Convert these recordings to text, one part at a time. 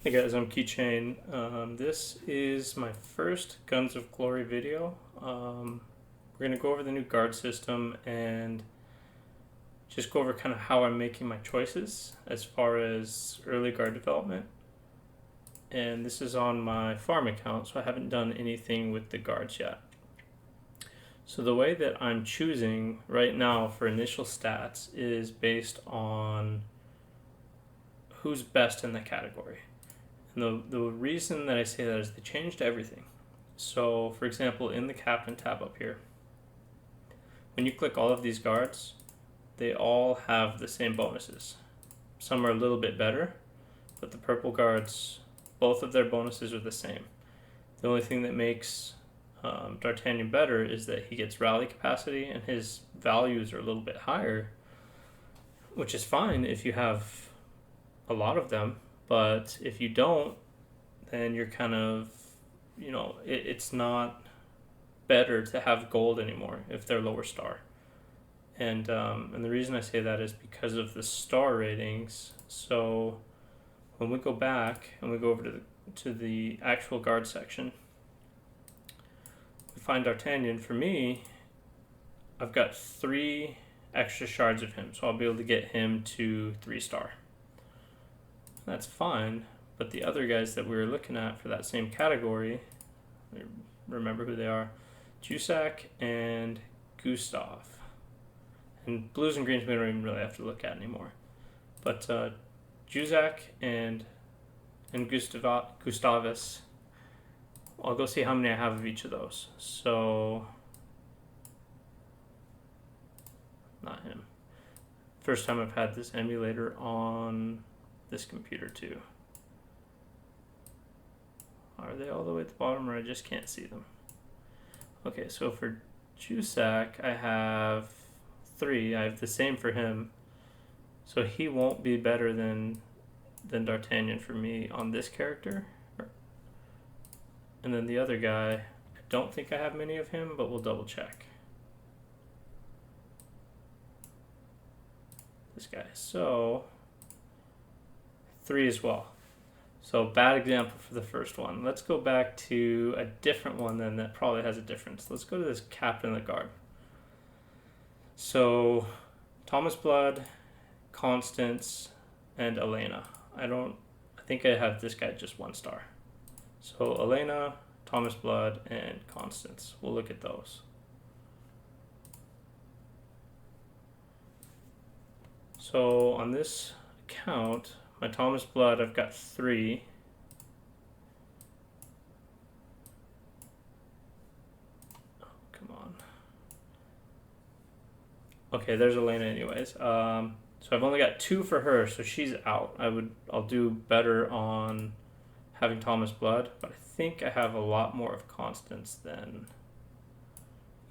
Hey guys, I'm Keychain. This is my first Guns of Glory video. We're going to go over the new guard system and just go over kind of how I'm making my choices as far as early guard development. And this is on my farm account, so I haven't done anything with the guards yet. So the way that I'm choosing right now for initial stats is based on who's best in the category. And the reason that I say that is they changed everything. So for example, in the captain tab up here, when you click all of these guards, they all have the same bonuses. Some are a little bit better, but the purple guards, both of their bonuses are the same. The only thing that makes D'Artagnan better is that he gets rally capacity and his values are a little bit higher, which is fine if you have a lot of them. But if you don't, then you're kind of, it's not better to have gold anymore if they're lower star. And the reason I say that is because of the star ratings. So when we go back and we go over to the actual guard section, we find D'Artagnan. For me, I've got 3 extra shards of him, so I'll be able to get him to 3-star. That's fine, but the other guys that we were looking at for that same category, remember who they are, Jusak and Gustav. And blues and greens we don't even really have to look at anymore. But Jusak and Gustavus, I'll go see how many I have of each of those. So, not him. First time I've had this emulator on this computer too. Are they all the way at the bottom, or I just can't see them? Okay, so for Jusak, I have 3. I have the same for him, so he won't be better than D'Artagnan for me on this character. And then the other guy, I don't think I have many of him, but we'll double check. This guy, so 3 as well. So bad example for the first one. Let's go back to a different one then that probably has a difference. Let's go to this captain of the guard. So Thomas Blood, Constance, and Elena. I think I have this guy just 1 star. So Elena, Thomas Blood, and Constance. We'll look at those. So on this account, my Thomas Blood, I've got 3. Oh, come on. Okay, there's Elena anyways. So I've only got 2 for her, so she's out. I'll do better on having Thomas Blood, but I think I have a lot more of Constance than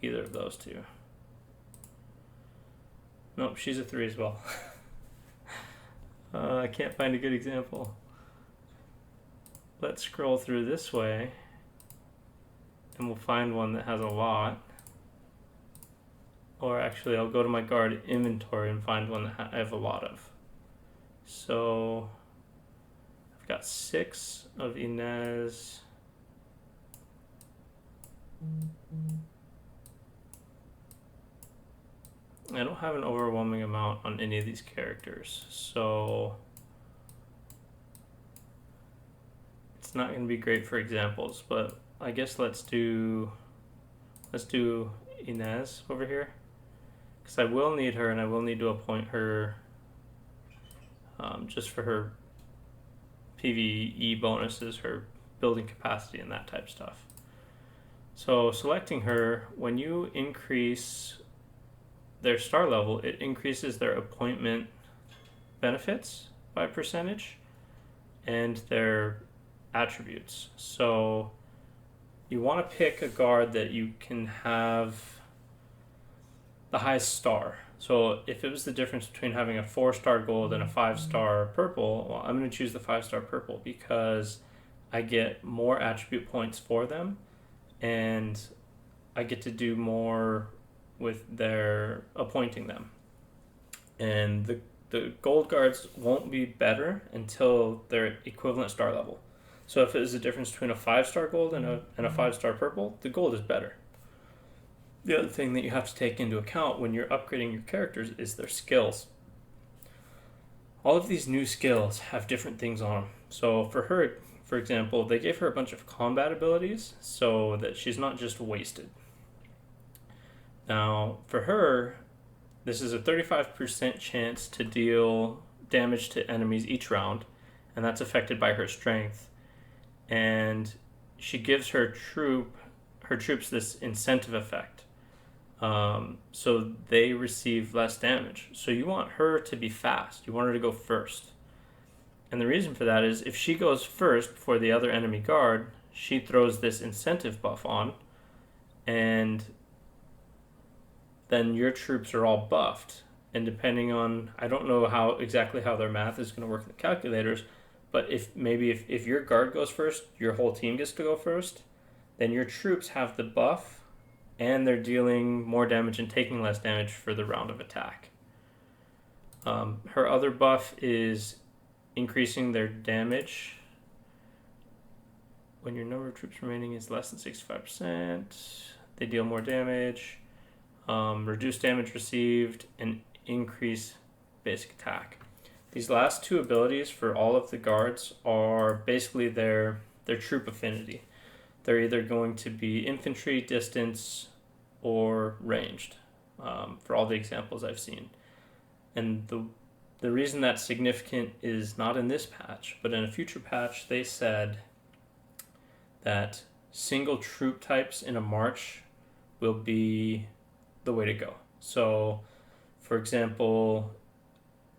either of those 2. Nope, she's a 3 as well. I can't find a good example. Let's scroll through this way and we'll find one that has a lot. Or actually, I'll go to my guard inventory and find one that I have a lot of. So I've got 6 of Inez. I don't have an overwhelming amount on any of these characters, so it's not going to be great for examples, but I guess let's do Inez over here, because I will need her and I will need to appoint her just for her PvE bonuses, her building capacity and that type of stuff. So selecting her, when you increase their star level, it increases their appointment benefits by a percentage and their attributes. So you want to pick a guard that you can have the highest star. So if it was the difference between having a 4-star gold and a 5-star purple, well, I'm going to choose the 5-star purple because I get more attribute points for them and I get to do more with their appointing them. And the gold guards won't be better until they're equivalent star level. So if there's a difference between a 5-star gold and a 5-star purple, the gold is better. The other thing that you have to take into account when you're upgrading your characters is their skills. All of these new skills have different things on them. So for her, for example, they gave her a bunch of combat abilities so that she's not just wasted. Now, for her, this is a 35% chance to deal damage to enemies each round, and that's affected by her strength. And she gives her troops this incentive effect. So they receive less damage. So you want her to be fast. You want her to go first. And the reason for that is if she goes first before the other enemy guard, she throws this incentive buff on, and then your troops are all buffed. And depending on, I don't know exactly how their math is going to work in the calculators, but if your guard goes first, your whole team gets to go first, then your troops have the buff, and they're dealing more damage and taking less damage for the round of attack. Her other buff is increasing their damage when your number of troops remaining is less than 65%. They deal more damage, reduce damage received, and increase basic attack. These last two abilities for all of the guards are basically their troop affinity. They're either going to be infantry, distance, or ranged, for all the examples I've seen. And the reason that's significant is not in this patch, but in a future patch, they said that single troop types in a march will be the way to go. So, for example,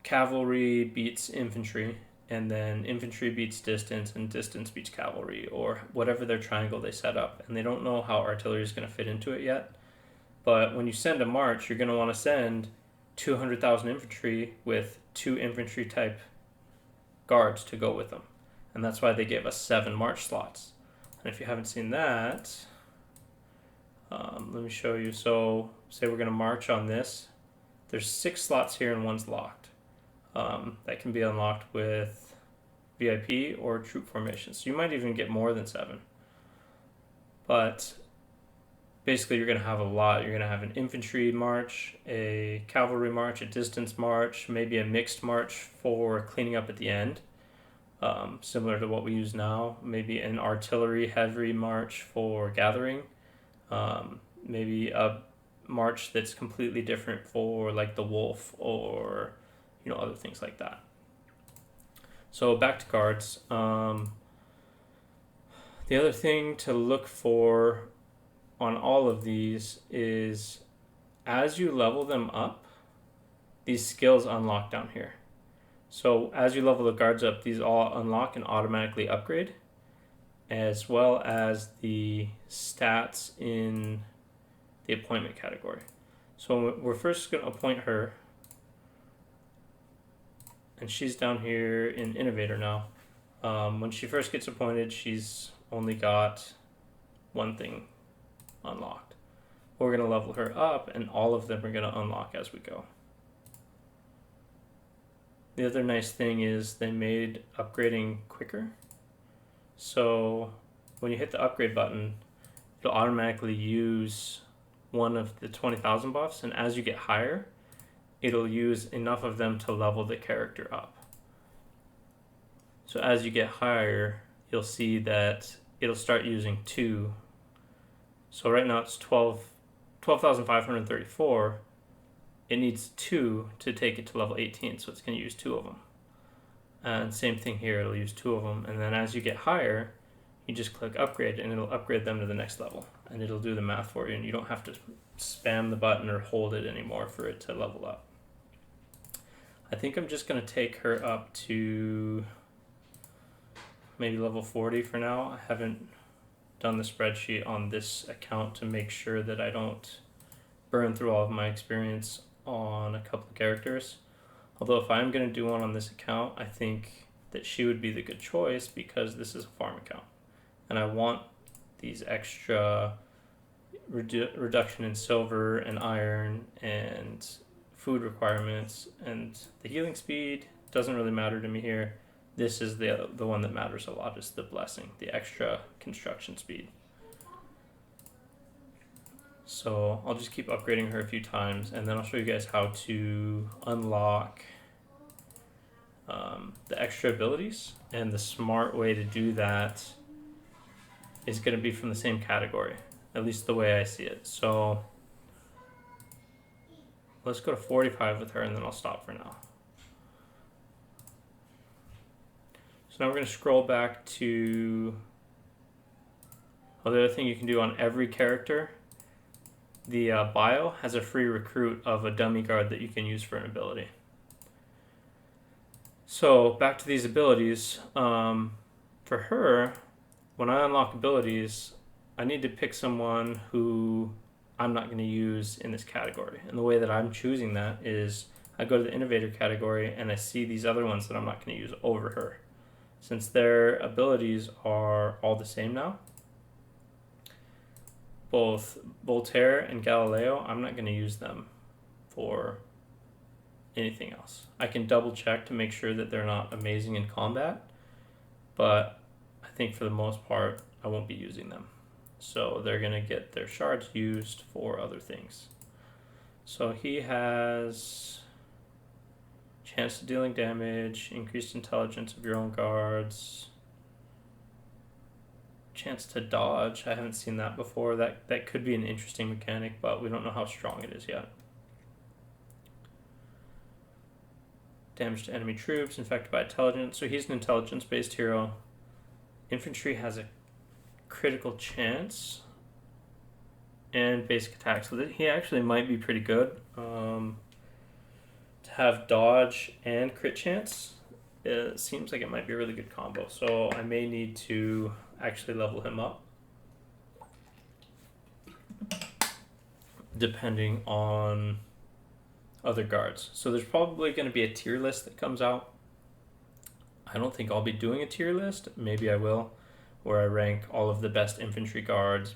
cavalry beats infantry, and then infantry beats distance, and distance beats cavalry, or whatever their triangle they set up. And they don't know how artillery is going to fit into it yet. But when you send a march, you're going to want to send 200,000 infantry with 2 infantry type guards to go with them. And that's why they gave us 7 march slots. And if you haven't seen that, let me show you. So say we're going to march on this. There's 6 slots here and one's locked. That can be unlocked with VIP or troop formation. So you might even get more than 7. But basically you're going to have a lot. You're going to have an infantry march, a cavalry march, a distance march, maybe a mixed march for cleaning up at the end, similar to what we use now. Maybe an artillery heavy march for gathering. Maybe a march that's completely different for like the wolf or other things like that. So back to guards. The other thing to look for on all of these is as you level them up, these skills unlock down here. So as you level the guards up, these all unlock and automatically upgrade, as well as the stats in the appointment category. So we're first going to appoint her, and she's down here in Innovator now. When she first gets appointed, she's only got one thing unlocked. We're going to level her up, and all of them are going to unlock as we go. The other nice thing is they made upgrading quicker. So when you hit the upgrade button, it'll automatically use one of the 20,000 buffs, and as you get higher, it'll use enough of them to level the character up. So as you get higher, you'll see that it'll start using 2. So right now it's 12,534. It needs 2 to take it to level 18, so it's going to use 2 of them. And same thing here, it'll use 2 of them. And then as you get higher, you just click upgrade, and it'll upgrade them to the next level. And it'll do the math for you, and you don't have to spam the button or hold it anymore for it to level up. I think I'm just going to take her up to maybe level 40 for now. I haven't done the spreadsheet on this account to make sure that I don't burn through all of my experience on a couple of characters. Although if I'm going to do one on this account, I think that she would be the good choice because this is a farm account. And I want these extra reduction in silver and iron and food requirements, and the healing speed doesn't really matter to me here. This is the one that matters a lot, is the blessing, the extra construction speed. So I'll just keep upgrading her a few times, and then I'll show you guys how to unlock the extra abilities. And the smart way to do that is going to be from the same category, at least the way I see it. So let's go to 45 with her, and then I'll stop for now. So now we're going to scroll back to the other thing you can do on every character. The bio has a free recruit of a dummy guard that you can use for an ability. So back to these abilities. For her, when I unlock abilities, I need to pick someone who I'm not going to use in this category. And the way that I'm choosing that is I go to the innovator category and I see these other ones that I'm not going to use over her. Since their abilities are all the same now, both Voltaire and Galileo, I'm not going to use them for anything else. I can double check to make sure that they're not amazing in combat, but I think for the most part, I won't be using them. So they're going to get their shards used for other things. So he has chance to dealing damage, increased intelligence of your own guards, chance to dodge. I haven't seen that before. That could be an interesting mechanic, but we don't know how strong it is yet. Damage to enemy troops infected by intelligence. So he's an intelligence-based hero. Infantry has a critical chance and basic attack. So he actually might be pretty good. To have dodge and crit chance, it seems like it might be a really good combo. So I may need to actually level him up, depending on other guards. So there's probably going to be a tier list that comes out. I don't think I'll be doing a tier list. Maybe I will, where I rank all of the best infantry guards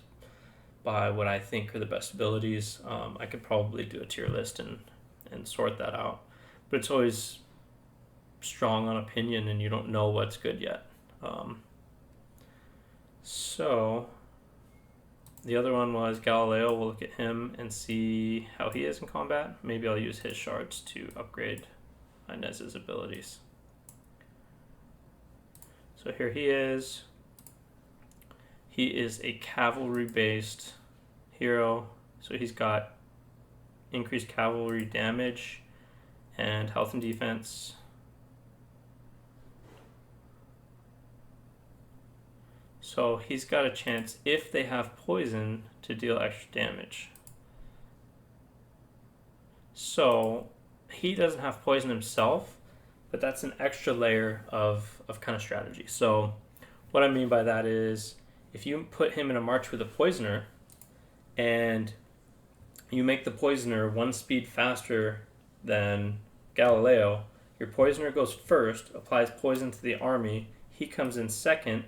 by what I think are the best abilities. I could probably do a tier list and sort that out. But it's always strong on opinion, and you don't know what's good yet. So the other one was Galileo. We'll look at him and see how he is in combat. Maybe I'll use his shards to upgrade Inez's abilities. So here he is. He is a cavalry-based hero. So he's got increased cavalry damage and health and defense. So he's got a chance, if they have poison, to deal extra damage. So he doesn't have poison himself, but that's an extra layer of kind of strategy. So what I mean by that is, if you put him in a march with a poisoner and you make the poisoner 1 speed faster than Galileo, your poisoner goes first, applies poison to the army, he comes in second,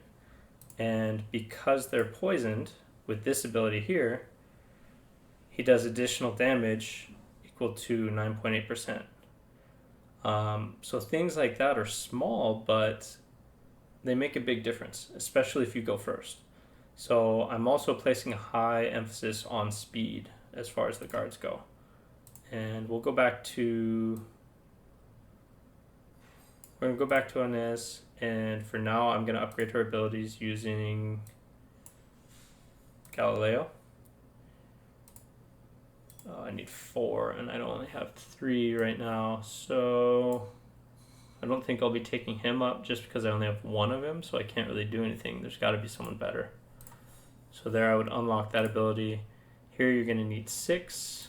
and because they're poisoned with this ability here, he does additional damage equal to 9.8%. So things like that are small, but they make a big difference, especially if you go first. So I'm also placing a high emphasis on speed as far as the guards go. And we're going to go back to Inez, and for now I'm going to upgrade her abilities using Galileo. I need 4, and I only have 3 right now, so I don't think I'll be taking him up just because I only have 1 of him, so I can't really do anything. There's got to be someone better. So there I would unlock that ability. Here you're going to need 6.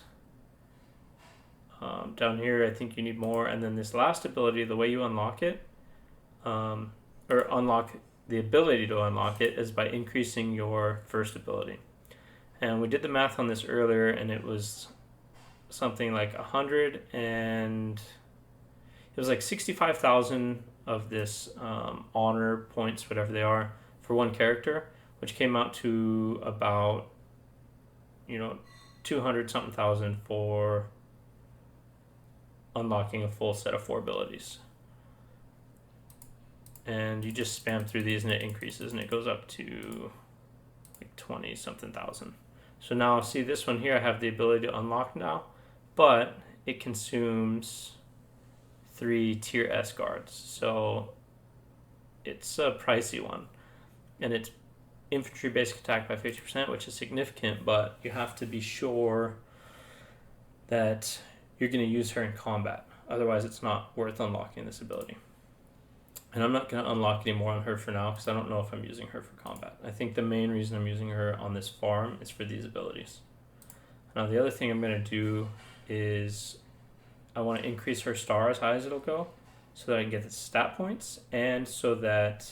Down here I think you need more, and then this last ability, the way you unlock it, or unlock the ability to unlock it, is by increasing your first ability. And we did the math on this earlier, and it was something like 100, and it was like 65,000 of this honor points, whatever they are, for one character, which came out to about 200 something thousand for unlocking a full set of 4 abilities. And you just spam through these and it increases, and it goes up to like 20 something thousand. So now see this one here, I have the ability to unlock now, but it consumes 3 tier S guards. So it's a pricey one, and it's infantry basic attack by 50%, which is significant, but you have to be sure that you're going to use her in combat. Otherwise, it's not worth unlocking this ability. And I'm not going to unlock any more on her for now because I don't know if I'm using her for combat. I think the main reason I'm using her on this farm is for these abilities. Now, the other thing I'm going to do is I want to increase her star as high as it'll go so that I can get the stat points and so that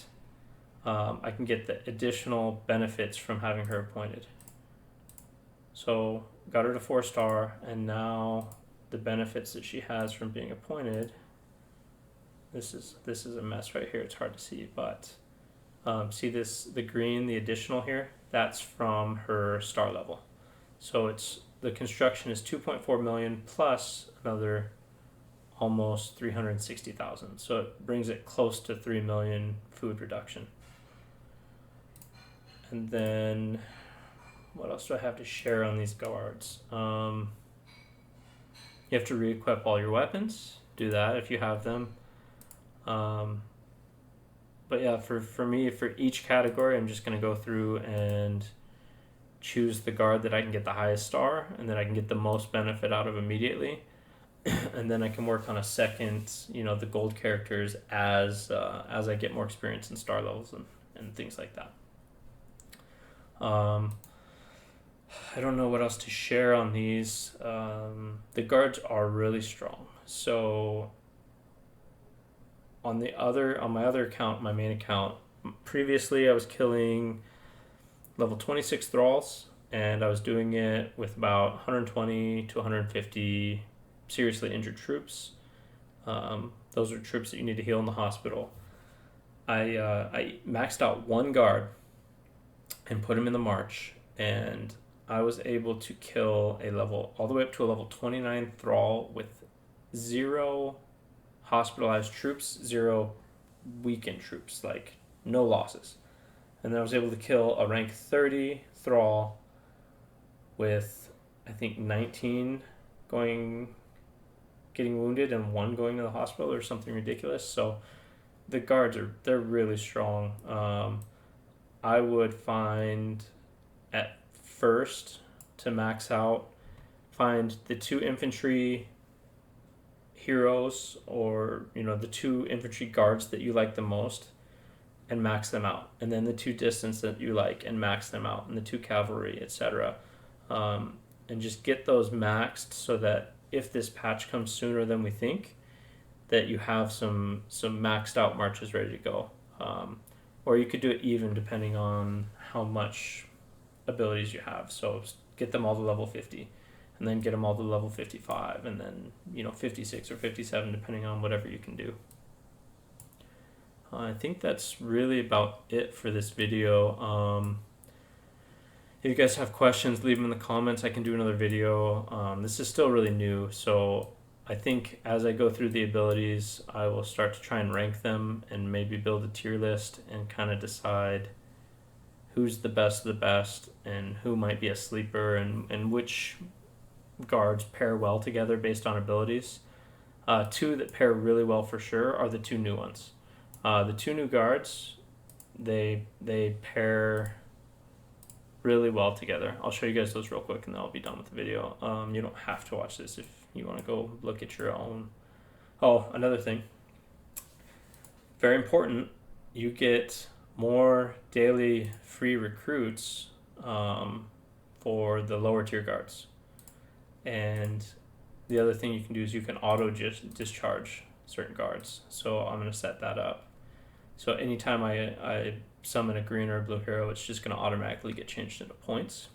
I can get the additional benefits from having her appointed. So got her to 4-star, and now the benefits that she has from being appointed. This is a mess right here. It's hard to see, but see this, the green, the additional here, that's from her star level. So it's the construction is 2.4 million plus another almost 360,000. So it brings it close to 3 million food reduction. And then what else do I have to share on these guards? You have to re-equip all your weapons. Do that if you have them. But yeah, for me, for each category, I'm just going to go through and choose the guard that I can get the highest star and that I can get the most benefit out of immediately. And then I can work on a second, the gold characters as I get more experience in star levels and things like that. I don't know what else to share on these. The guards are really strong. So on my other account, my main account, previously I was killing level 26 thralls, and I was doing it with about 120 to 150 seriously injured troops. Those are troops that you need to heal in the hospital. I maxed out one guard and put him in the march, and I was able to kill all the way up to a level 29 thrall with 0 hospitalized troops, 0 weakened troops, like no losses. And then I was able to kill a rank 30 thrall with, I think, 19 getting wounded and 1 going to the hospital or something ridiculous. So the guards they're really strong. I would find at first to max out, find the 2 infantry heroes or the 2 infantry guards that you like the most and max them out, and then the 2 distance that you like and max them out, and the 2 cavalry, etc. And just get those maxed so that if this patch comes sooner than we think, that you have some maxed out marches ready to go. Or you could do it even depending on how much abilities you have. So get them all to level 50, and then get them all to level 55, and then 56 or 57 depending on whatever you can do. I think that's really about it for this video. If you guys have questions, leave them in the comments. I can do another video. This is still really new, so I think as I go through the abilities, I will start to try and rank them and maybe build a tier list and kind of decide who's the best of the best and who might be a sleeper and which guards pair well together based on abilities. 2 that pair really well for sure are the 2 new ones. The 2 new guards, they pair really well together. I'll show you guys those real quick and then I'll be done with the video. You don't have to watch this if you want to go look at your own. Oh, another thing. Very important, you get more daily free recruits for the lower tier guards. And the other thing you can do is you can auto discharge certain guards. So I'm going to set that up. So anytime I summon a green or a blue hero, it's just going to automatically get changed into points.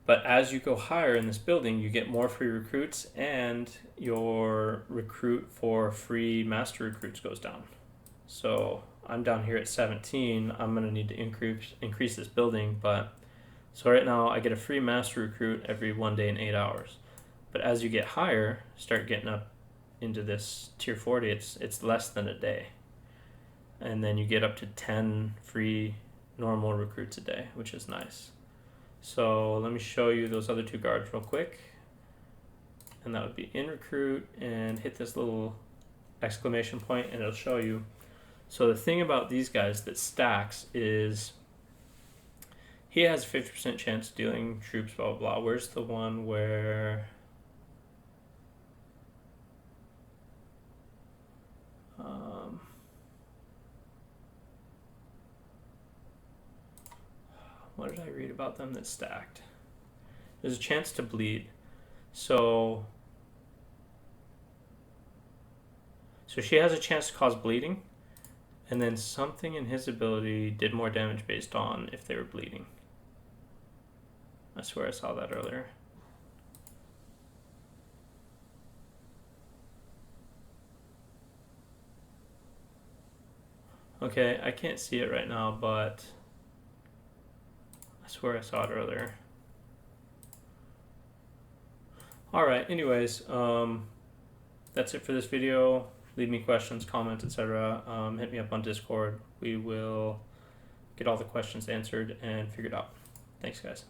But as you go higher in this building, you get more free recruits, and your recruit for free master recruits goes down. So I'm down here at 17. I'm going to need to increase this building. But so right now I get a free master recruit every 1 day and 8 hours. But as you get higher, start getting up into this tier 40, it's less than a day. And then you get up to 10 free normal recruits a day, which is nice. So let me show you those other two guards real quick. And that would be in recruit, and hit this little exclamation point and it'll show you. So the thing about these guys that stacks is he has a 50% chance of dealing troops, blah, blah, blah. Where's the one where... what did I read about them that stacked? There's a chance to bleed. So she has a chance to cause bleeding, and then something in his ability did more damage based on if they were bleeding. I swear I saw that earlier. Okay, I can't see it right now, but I swear I saw it earlier. Alright, anyways, that's it for this video. Leave me questions, comments, etc. Hit me up on Discord. We will get all the questions answered and figured out. Thanks, guys.